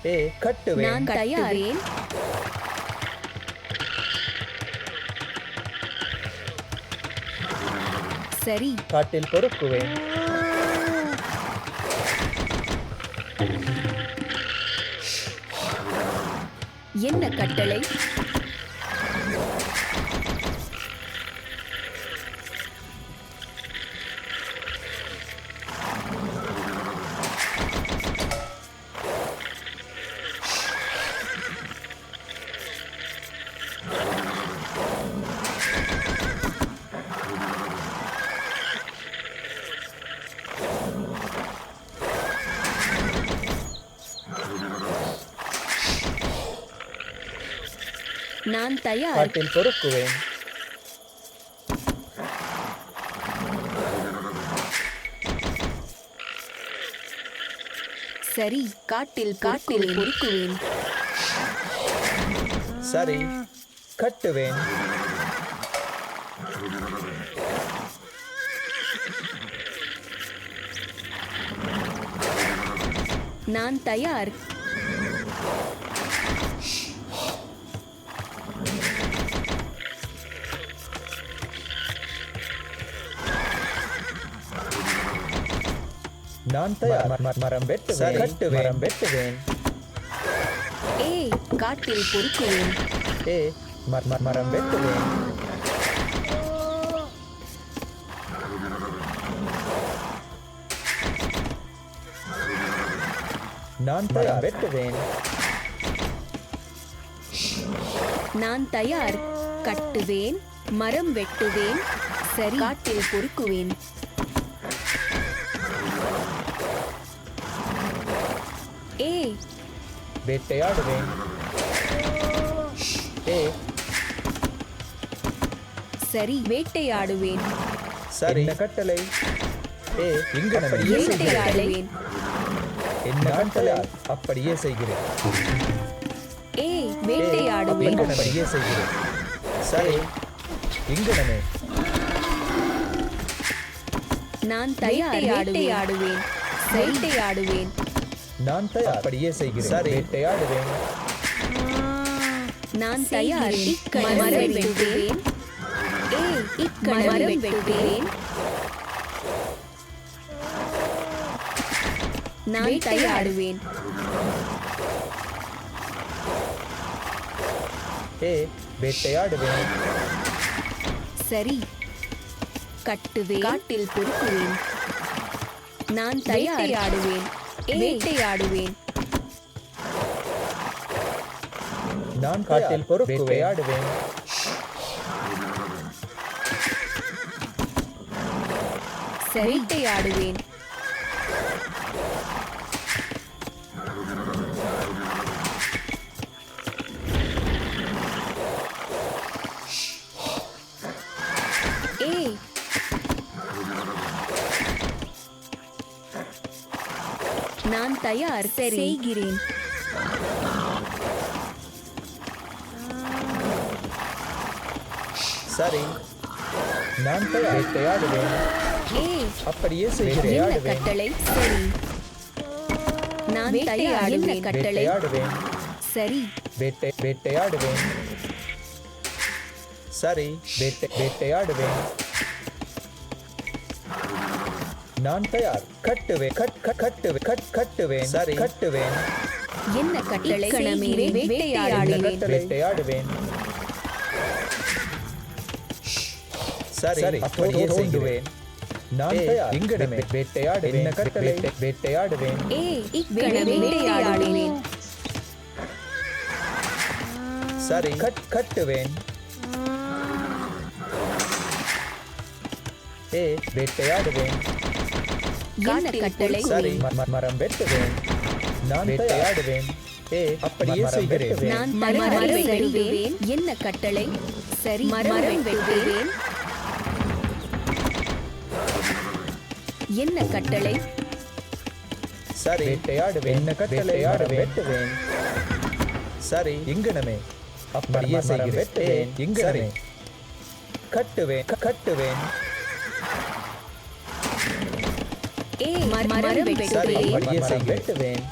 கட்டுவேன். நான் தயாரேன். சரி. காட்டில் பொறுக்குவேன். என்ன கட்டளை? நான் தயார். காட்டில் பொறுக்குவேன். சரி. காட்டில் பொறுக்குவேன். சரி. கட்டுவேன். நான் தயார். நான் தயார். மரம் வெட்டுவேன். கட்டுவேன். மரம் வெட்டுவேன். காட்டில் பொறுக்குவேன். மரம் வெட்டுவேன். நான் தயார். வெட்டுவேன். நான் தயார். கட்டுவேன். மரம் வெட்டுவேன். சரி. காட்டில் பொறுக்குவேன். வேட்டையாடுவேன். சரி. வேட்டையாடுவேன். சரி. என்ன கட்டளை? இங்கு வேட்டையாடுவேன். என்ன கட்டளை? அப்படியே செய்கிறேன். வேட்டையாடுவேன். அப்படியே செய்கிறேன். சரி. இங்கனமே. நான் தயார். வேட்டையாடுவேன். வேட்டையாடுவேன். நான் தயார். அப்படியே செய்கிறேன். சரி. வேட்டையாடுவேன். நான் தயார். மரம் வெட்டுவேன். மரம் வெட்டுவேன். நான் தயாருவேன். வேட்டையாடுவேன். சரி. கட்டுவேன். காட்டில் பொறுக்குவேன். நான் தயாராடுவேன். வேட்டையாடுவேன். நான் காட்டில் வேட்டையாடுவேன். சரி. வேட்டையாடுவேன். நான் தயார். செய்கிறேன். சரி. நான் தயார். வேட்டையாடுவேன். அப்படியே செய்கிறேன். கட்டளை. சரி. நான் தயார். கட்டளை. வேட்டையாடுவேன். சரி. வேட்டையாடுவேன். சரி. வேட்டையாடுவேன். நான் தயார். கட்டுவேன். கட்டுவேன். சரி. கட்டுவேன். என்ன கட்டளை? வேட்டையாடுவேன். வேட்டையாடுவேன். சரி. அப்படியே செய்கிறேன். நான் தயார். இங்கனமே. வேட்டையாடுவேன். என்ன கட்டளை? வேட்டையாடுவேன். வேட்டையாடுவேன். சரி. கட்டுவேன். வேட்டையாடுவேன். என்ன கட்டளை? சரி. மரம் வெட்டுவேன். நான் வேட்டையாடுவேன். அப்படியே செய்கிறேன். நான் மரம் வெட்டுவேன். என்ன கட்டளை? சரி. மரம் வெட்டுவேன். என்ன கட்டளை? சரி. வேட்டையாடுவேன். என்ன கட்டளை? வெட்டுவேன். சரி. இங்கனமே. அப்படியே செய்கிறேன். இங்கனமே. கட்டுவேன். மரம் வெட்டுவேன். அப்படியே செய்கிறேன்.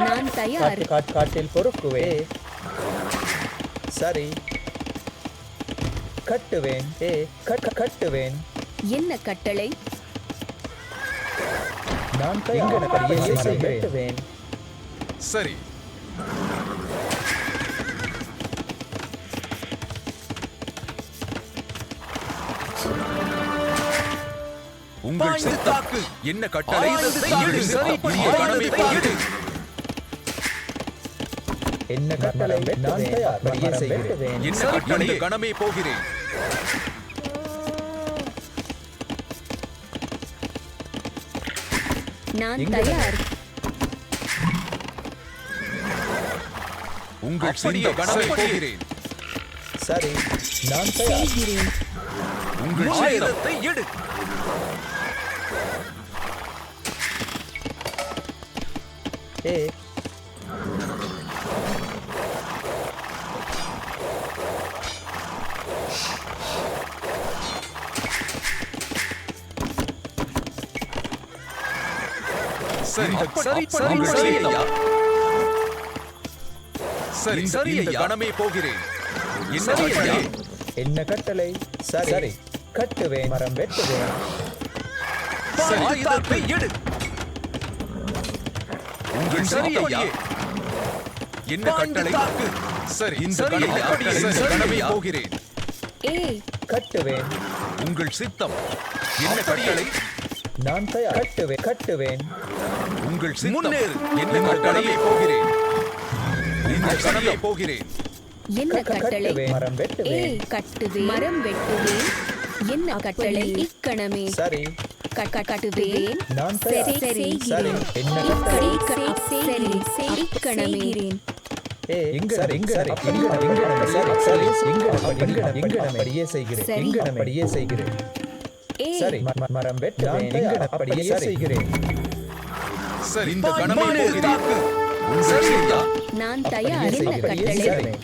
நான் தயார். காட்டில் பொறுக்குவேன். சரி, கட்டுவேன். கட்டுவேன். என்ன கட்டளை? நான் தயார். வெட்டுவேன். சரி, உங்கள் சித்தாக்கு என்ன கட்டளை? என்ன கட்டளை? நான் தயார். வெட்டுவேன். என்ன கட்டளை? கணமே போகிறேன். நான் தயார். உங்கள் சிந்த கணமே போகிறேன். சரி, நான் தயார். செய்கிறேன். உங்கள் ஆயுதத்தை எடு. சரி, சரி ஐயா. சரி, சரி ஐயா. கணமே போகிறேன். என்ன கட்டளை? என்ன கட்டளை? சரி, கட்டுவேன். மரம் வெட்டுவேன். ஆயுதத்தை எடு. உங்கள் சரி ஐயா. என்ன கட்டளை? சரி, இந்த கணமே போகிறேன். கட்டுவேன். உங்கள் சித்தம் என்ன கட்டளை? நான் தயார். கட்டுவேன். உங்கள் சித்தம் என்ன கட்டளையை போகிறேன். இந்த கணமே போகிறேன். என்ன கட்டளை? மரம் வெட்டுவேன். கட்டுவேன். மரம் வெட்டுவேன். என்ன கட்டளை? இக்கணமே. சரி, கட்டுவேன். நான் தயார். சரி, சரி, என்ன கட்டளை? இக்கணமே. அப்படியே செய்கிறேன். சரி, மரம் வெட்டுவேன். அப்படியே செய்கிறேன். சரி, இந்த கணமே போகிறேன். சரி ஐயா. நான் தயார். என்ன கட்டளை?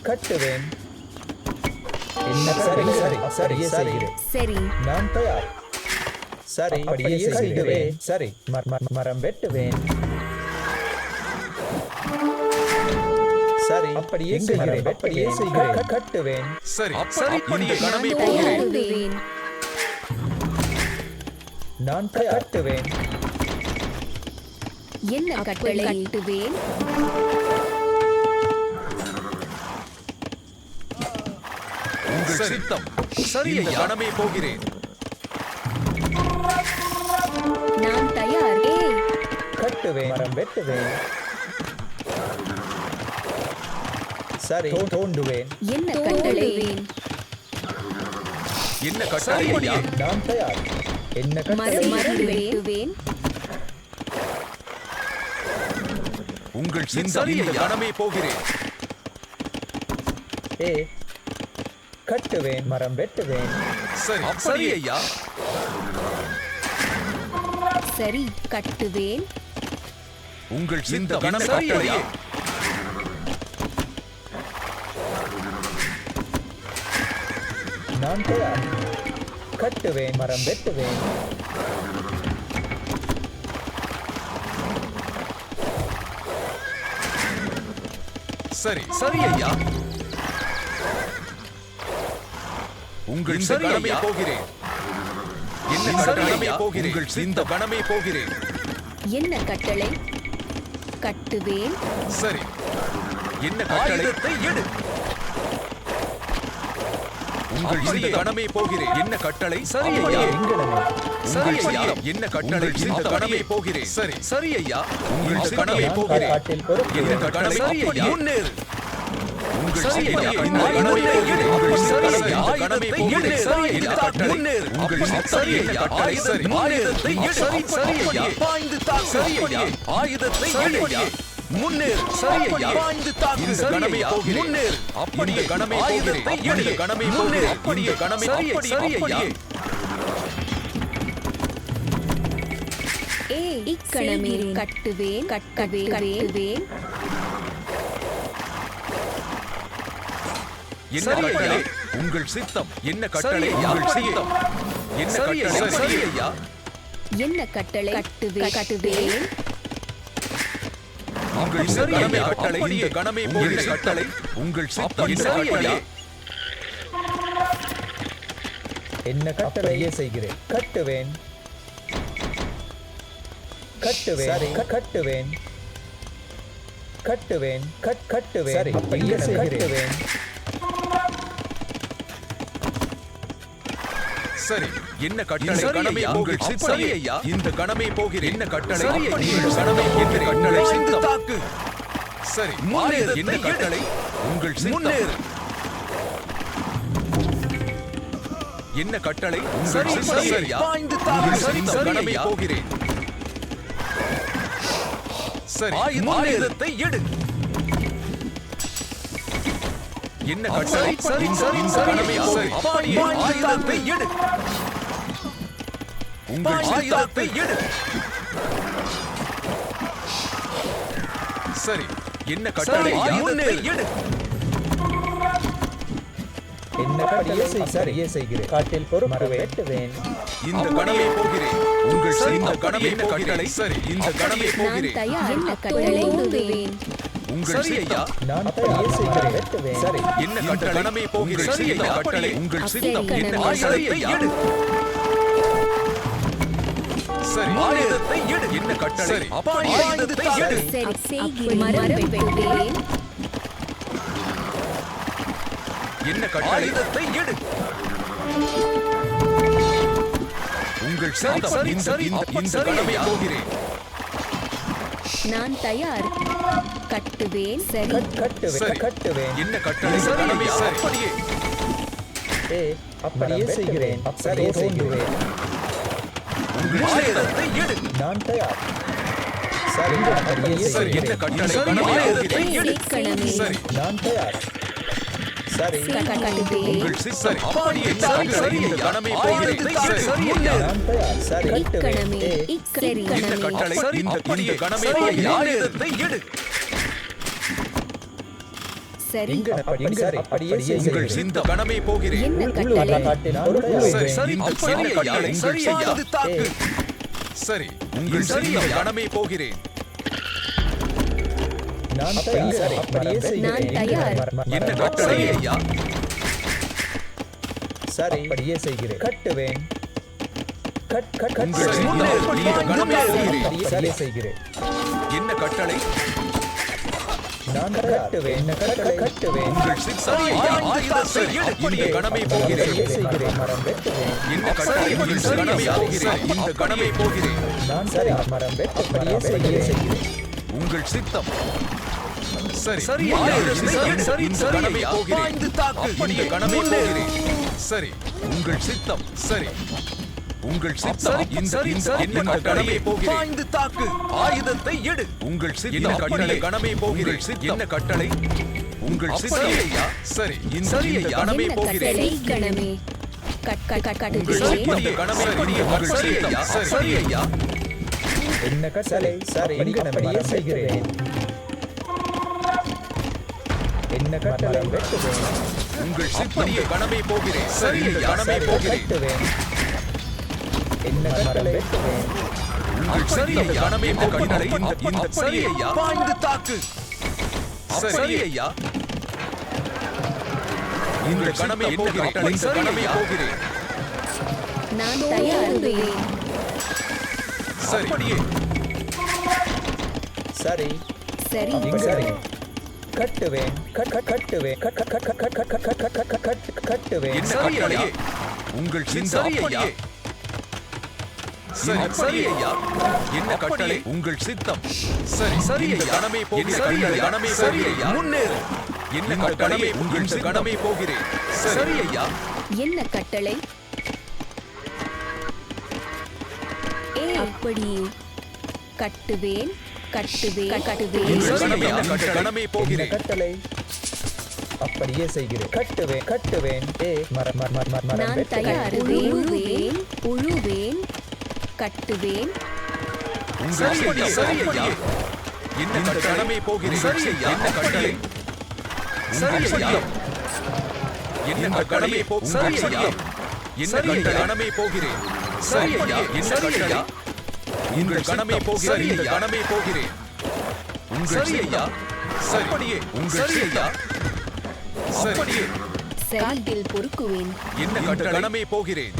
கட்டுவேன். என்ன சரி, செய்கிறேன். சரி, நான் தயார். சரி, அப்படியே செய்கிறேன். சரி, மரம் வெட்டுவேன். சரி, அப்படியே செய்கிறேன். கட்டுவேன். சரி, இந்த கணமே நான் போகிறேன். தயாருவேன். நான் கட்டுவேன். என்ன கட்டளை? கட்டுவேன். உங்கள் சித்தம் சரி ஐயா. கணமே போகிறேன். நான் தயார். கட்டுவேன். மரம் வெட்டுவேன். சரி, தோண்டுவேன். என்ன கட்டளை? என்ன கட்டளை ஐயா? நான் தயார். என்ன கட்டளை? மரம் வெட்டுவேன். உங்கள் சித்தம் இந்த கணமே போகிறேன். கட்டுவேன். மரம் வெட்டுவேன். சரி, சரி ஐயா. சரி, கட்டுவேன். உங்கள் சித்தம் என்ன கட்டளை? நான் தயார். கட்டுவேன். மரம் வெட்டுவேன். சரி, சரி ஐயா. உங்கள் கணமே போகிறேன். என்ன கட்டளை? போகிறேன். உங்கள் சிந்த கணமே போகிறேன். என்ன கட்டளை? கட்டுவேன். சரி, என்ன கட்டளை? எடு. உங்கள் சிந்த கணமே போகிறேன். என்ன கட்டளை? சரி ஐயா. சரி ஐயா. என்ன கட்டளை? இந்த கணமே போகிறேன். சரி, சரி ஐயா. உங்கள் கணமே போகிறேன். என்ன கட்டளை? சரி ஐயா. முன்னேறு. உங்கள் சரி ஐயா. இந்த கணமே போகிறேன். உங்கள் சரி ஐயா. கணமே போகிறேன். சரி ஐயா. கட்டளை. முன்னேறு. உங்கள் சரி ஐயா. கட்டளை. சரி, ஆயுதத்தை எடு. சரி, சரி ஐயா. பாய்ந்து தாக்கு. சரி ஐயா. ஆயுதத்தை எடு ஐயா. முன்னேறு. சரி ஐயா. பாய்ந்து தாக்கு. இந்த கணமே போகிறேன். முன்னேறு. அப்படியே கணமே போகிறேன். இந்த கணமே போகிறேன். அப்படியே கணமே. சரி ஐயா. இக்கணமே. கட்டுவேன். கட்டுவேன். என்ன கட்டளை? உங்கள் சித்தம் என்ன கட்டளை? உங்கள் சித்தம் என்ன கட்டளை? சரி ஐயா. என்ன கட்டளை? கட்டுவேன். உங்கள் கடமை கட்டளை இந்த கணமே போகிற கட்டளை உங்கள் சித்தம் சரியா என்ன கட்டளையே செய்கிறேன் கட்டுவேன் கட்டுவேன் கட்டுவேன் கட்டுவேன் கட்டுவேன் சரி அப்படியே செய்கிறேன் சரி என்ன கட்டளை கடமை உங்கள் சித்தம் ஐயா இந்த கடமை போகிறேன் என்ன கட்டளை உங்கள் கடமை என்ன கட்டளை சித்தம் தாக்கு சரி முன்னேறு என்ன கட்டளை உங்கள் முன்னேறு என்ன கட்டளை சரி சரியா பாய்ந்து தாக்கு சரி கடமை போகிறேன் சரி ஆயுதத்தை எடு என்ன கட்டளை சரி இந்த கடமை சரி ஆயுதத்தை எடு உங்கள் ஆயுதத்தை எடு சரி என்ன கட்டளை ஆயுதத்தை எடு என்ன கட்டளையே சரியே செய்கிறேன் காட்டில் பொறுப்பு வெட்டுவேன் இந்த கடமை போகிறேன் உங்கள் இந்த கடமை என்ன கட்டளை சரி இந்த கடமை நான் போகிறேன் தயார் என்ன கட்டளை தூண்டுவேன் உங்கள் சித்தம் நான் அப்படியே செய்கிறேன் வெட்டுவேன் சரி என்ன கட்டளை கடமை போகிறேன் சரி இந்த கட்டளை உங்கள் சித்தம் என்ன ஆயுதத்தை எடு சரி ஆயுதத்தை எடு என்ன கட்டளை ஆயுதத்தை எடு சரி செய்கிறேன் மரம் வெட்டுவேன் என்ன கட்டளை ஆயுதத்தை எடு உங்கள் சித்தம் இந்த கடமை போகிறேன் நான் தயார் கட்டுவேன் சரி சரி கட்டுவேன் என்ன கட்டளை கடமை அப்படியே அப்படியே செய்கிறேன் அப்படியே செய்கிறேன் உங்கள் ஆயுதத்தை எடு நான் தயார் சரி அப்படியே சரி என்ன செய்கிறேன் கட்டளை கடமை போகிறேன் எடு கடமை சரி நான் தயார் சரி கட்டுவேன் உங்கள் சித்தம் அப்படியே சரி இந்த கடமை போகிறேன் சரி நான் தயார் சரி இக்கணமே கட்டுவேன் என்ன கட்டளை இந்த கடமை போகிறேன் ஆயுதத்தை எடு சரி அப்படி சரி அப்படியே உங்கள் செய்கிறேன் சிந்த கடமை போகிறேன் என்ன கட்டளை காட்டில் பொறுப்பு சரி சரி என்ன கட்டளை சரி அது தாக்கு சரி உங்கள் சிந்த கடமை போகிறேன் நான் தயார் சரி அப்படியே செய்கிறேன் நான் தயார். என்ன கட்டளை ஐயா சரி அப்படியே செய்கிறேன் கட்டுவேன் உங்கள் சிந்த இந்த கடமை போகிறேன் அப்படியே சரியே செய்கிறேன் என்ன கட்டளை நான் கட்டுவேன் கட்டுவேன் உங்கள் சித்தம் ஆயுதத்தை எடு இந்த கடமை போகிறேன் அப்படியே செய்கிறேன் மரம் வெட்டுவேன் என்ன கட்டளை இந்த கடமை போகிறேன் இந்த கடமை போகிறேன் நான் சரி மரம் வெட்டு அப்படியே செய்கிறேன் உங்கள் சித்தம் சரி சரி சரி இந்த கடமை போகிறேன் இந்த கடமை போகிறேன் சரி உங்கள் சித்தம் சரி உங்கள் சித்தம் இந்த என்ன கடமை போகிறேன் தாக்கு ஆயுதத்தை எடு உங்கள் சித்தம் கட்டளை கடமை போகிறேன் என்ன கட்டளை உங்கள் சித்தம் ஐயா சரி இந்த கடமை என்ன போகிறேன் கட்டளை கடமை உங்கள் கட்டுவேன் சித்தம் கடமை உங்கள் சித்தம் சரி ஐயா என்ன கட்டளை சரி அப்படியே செய்கிறேன் என்ன கட்டளை வெட்டுவேன் உங்கள் சித்தம் கடமை போகிறேன் சரி இந்த கடமை போகிறேன் வெட்டுவேன் என்ன கட்டளை வெட்டுவேன் உங்கள் சித்தம் கடமை கட்டளை இந்த சரி ஐயா பாய்ந்து தாக்கு சரி ஐயா இந்த கடமை கட்டளை இந்த கடமை போகிறேன் நான் தயாருவேன் சரி அப்படியே சரி சரி சரி கட்டுவேன் கட்டுவேன் கட்டுவேன் என்ன கட்டளையே உங்கள் சித்தம் அப்படியே சரி சரி ஐயா என்ன கட்டளை உங்கள் சித்தம் சரி சரி ஐயா கடமை போகிறேன் கடமை சரி ஐயா முன்னேறு என்ன கட்டளை உங்கள் கடமை போகிறேன் சரி ஐயா என்ன கட்டளை அப்படியே கட்டுவேன் உங்கள் கடமை என்ன கடமை என்ன போகிறேன் கட்டளை அப்படியே செய்கிறேன் கட்டுவேன் மரம் நான் வெட்டுவேன் தயார் உழுவேன் கட்டுவேன் உங்கள் சித்தம் சரி ஐயா என்ன கடமை போகிறேன் சரி ஐயா என்ன கட்டளை சரி ஐயா என்ன கடமை போகிறேன் சரி ஐயா என்ன கடமை போகிறேன் சரி ஐயா என்ன கட்டளை உங்கள் கடமை போகிறேன் இந்த கடமை போகிறேன் சரி ஐயா சரி அப்படியே உங்கள் ஐயா அப்படியே காட்டில் பொறுக்குவேன். என்ன கட்டளை கணமே போகிறேன்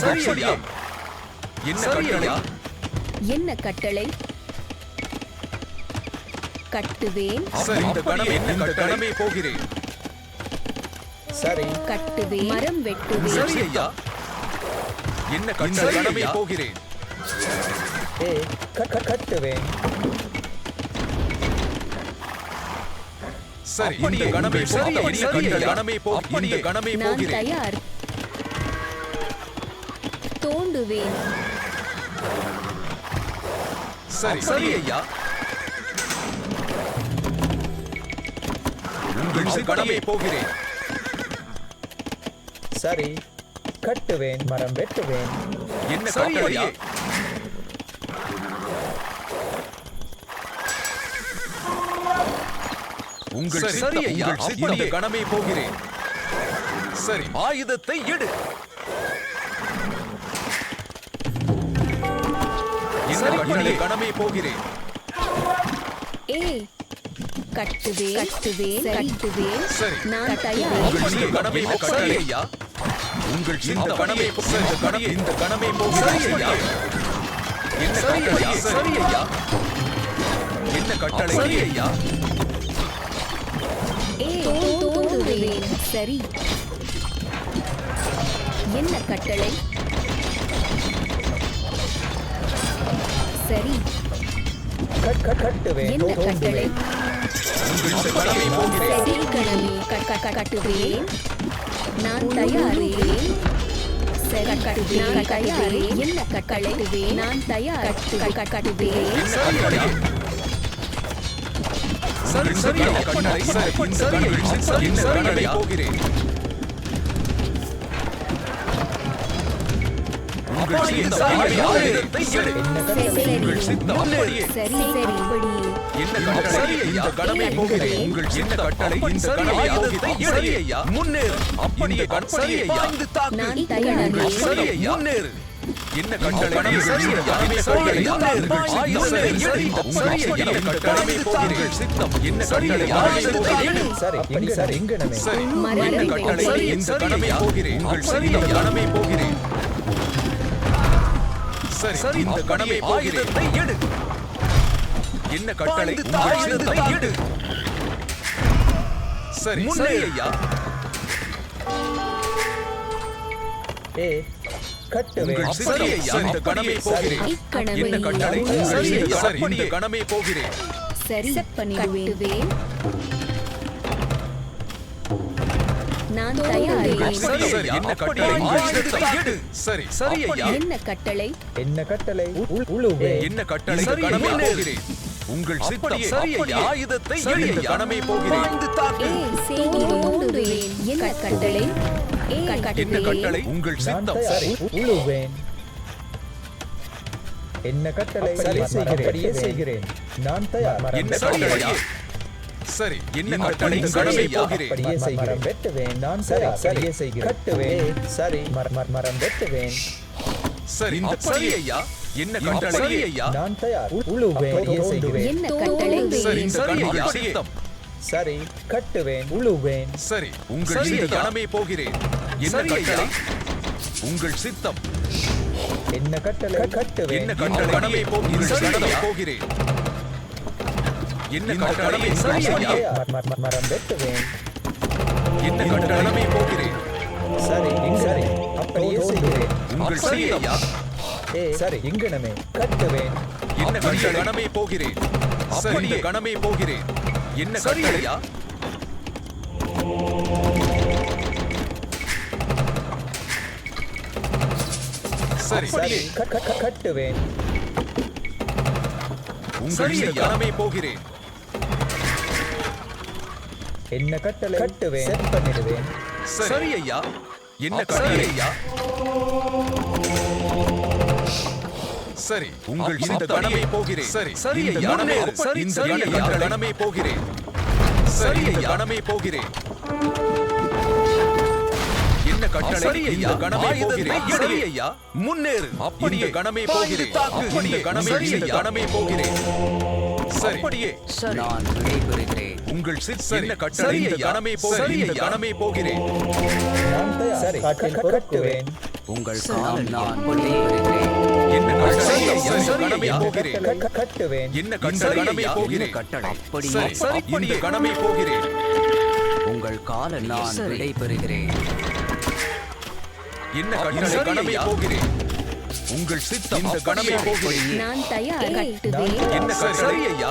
சரி ஐயா என்ன கட்டளை என்ன கட்டளை? கட்டுவேன் சரி இந்த கணமே என்ன கணமே போகிறேன் சரி கட்டுவேன். மரம் வெட்டுவேன். சரி ஐயா என்ன கட்டளை கணமே போகிறேன் கட்டுவேன். சரி இந்த கணமே சரி என்ன கட்டளை கணமே அப்படியே கணமே நான் போகிறேன் தயார். தோண்டுவேன். சரி சரி ஐயா உங்கள் கடமை போகிறேன் சரி கட்டுவேன். மரம் வெட்டுவேன். என்ன கட்டளையா உங்கள் சரி ஐயா அப்படியே கடமை போகிறேன் சரி ஆயுதத்தை எடு என்ன கட்டளை கடமை போகிறேன் கட்டுவேன். கட்டுவேன். சரி நான் தயார். உங்கள் கடமை கட்டளை ஐயா உங்கள் இந்த கடமை இந்த கடமை இந்த கடமை போகிறேன் ஐயா என்ன கட்டளை சரி ஐயா என்ன கட்டளை சரி ஐயா தோண்டுவேன். சரி என்ன கட்டளை? சரி கட்டுவேன். என்ன கட்டளை? உங்கள் கடமை போகிறேன் சரி கணமே கட்டுவேன். நான் தயாரே. சரி கட்டுவேன். நான் தயாரே. என்ன கட்டளை? நான் தயார். கட்டுவேன். சரி ஐயா சரி சரி கட்டளை சரி இந்த கடமை சரி இந்த கடமை போகிறேன் உங்கள் இந்த ஆயுதத்தை எடு உங்கள் சித்தம் அப்படியே சரி அப்படியே என்ன கட்டளை சரி இந்த கடமை போகிறேன் உங்கள் என்ன கட்டளை இந்த கடமை ஆயுதத்தை சரி ஐயா முன்னேறு அப்படியே சரி ஐயா நான் தயாரே. சரி ஐயா முன்னேறு என்ன கட்டளை சரி கடமை சரி ஆயுதத்தை எடு சரி ஐயா இந்த கடமை போகிறேன் சித்தம் என்ன கட்டளை ஆயுதத்தை எடு சரி சரி இங்கனமே சரி என்ன கட்டளை சரி இந்த கடமை போகிறேன் உங்கள் சரி இந்த கடமை போகிறேன் சரி இந்த கடமை ஆயுதத்தை எடு என்ன கட்டளை ஆயுதத்தை எடு சரி சரி ஐயா கட்டுவேன். உங்கள் சரி ஐயா இந்த கடமை போகிறேன் இக்கணமே என்ன கட்டளை சரி சரி இந்த கடமை போகிறேன் சரி கட்டுவேன். நான் தயார். சரி சரி என்ன கட்டளை ஆயுதத்தை எடு சரி சரி ஐயா என்ன கட்டளை? என்ன கட்டளை? உழுவேன். என்ன கட்டளை கடமை போகிறேன் உங்கள் சித்தம் சரி ஐயா ஆயுதத்தை எடு கடமை போகிறேன் தோண்டுவேன். என்ன கட்டளை? என்ன கட்டளை உங்கள் நான் சித்தம் தயார். சரி உழுவேன். என்ன கட்டளை? அப்படியே செய்கிறேன். நான் தயார். என்ன கட்டளையா சரி என்ன கட்டளை கடமை போகிறேன் அப்படியே செய்கிறேன். வெட்டுவேன். நான் சரி சரியே செய்கிறேன். கட்டுவேன். சரி மரம் வெட்டுவேன். சரி சரி ஐயா என்ன கட்டளை சரி ஐயா நான் தயார். உழுவேன். அப்படியே செய்கிறேன். என்ன கட்டளை? சரி சரி ஐயா சித்தம் சரி கட்டுவேன். உழுவேன். சரி உங்கள் இந்த கடமை போகிறேன் என்ன கட்டளை உங்கள் சித்தம் என்ன கட்டளை? கட்டுவேன். என்ன கட்டளை கடமை போகிறேன் என்ன கட்டளை சரி ஐயா மரம் வெட்டுவேன். என்ன கட்டளை போகிறேன் சரி சரி அப்படியே செய்கிறேன். உங்கள் சரி ஐயா சரி இங்கனமே கட்டுவேன். என்ன கட்டளை கடமை போகிறேன் சரி இந்த கடமை போகிறேன் என்ன கட்டளையா சரி சரி கட்டுவேன். உங்கள் இந்த கடமை போகிறேன் என்ன கட்டளை? கட்டுவேன். செட் பண்ணிடுவேன். சரி ஐயா என்ன கட்டளை ஐயா சரி உங்கள் இந்த கடமை போகிறேன் சரி சரி ஐயா சரி சரி ஐயா கடமை போகிறேன் சரி ஐயா கடமை போகிறேன் என்ன கட்டளை கட்டளை சரி ஐயா கணமே போகிறேன் சரி ஐயா முன்னேறு அப்படியே கணமே போகிறேன் அப்படியே கணமே இந்த கணமே போகிறேன் சரி அப்படியே நான் விடைபெறுகிறேன். உங்கள் சித்தம் என்ன கட்டளை இந்த கணமே போகிறேன் இந்த கணமே போகிறேன் நான் தயார். சரி காட்டில் பொறுக்குவேன். உங்கள் காலம் நான் விடைபெறுகிறேன். என்ன கட்டளை சரி கணமே போகிறேன் கட்டுவேன். என்ன கட்டளை கணமே போகிறேன் கட்டளை அப்படியே சரி சரி இந்த கணமே போகிறேன் உங்கள் காலம் நான் விடைபெறுகிறேன். என்ன கட்டளை கணமே போகிறேன் உங்கள் சித்தம் இந்த கணமே போகிறேன் நான் தயார் கட்டுவேன் என்ன சரி ஐயா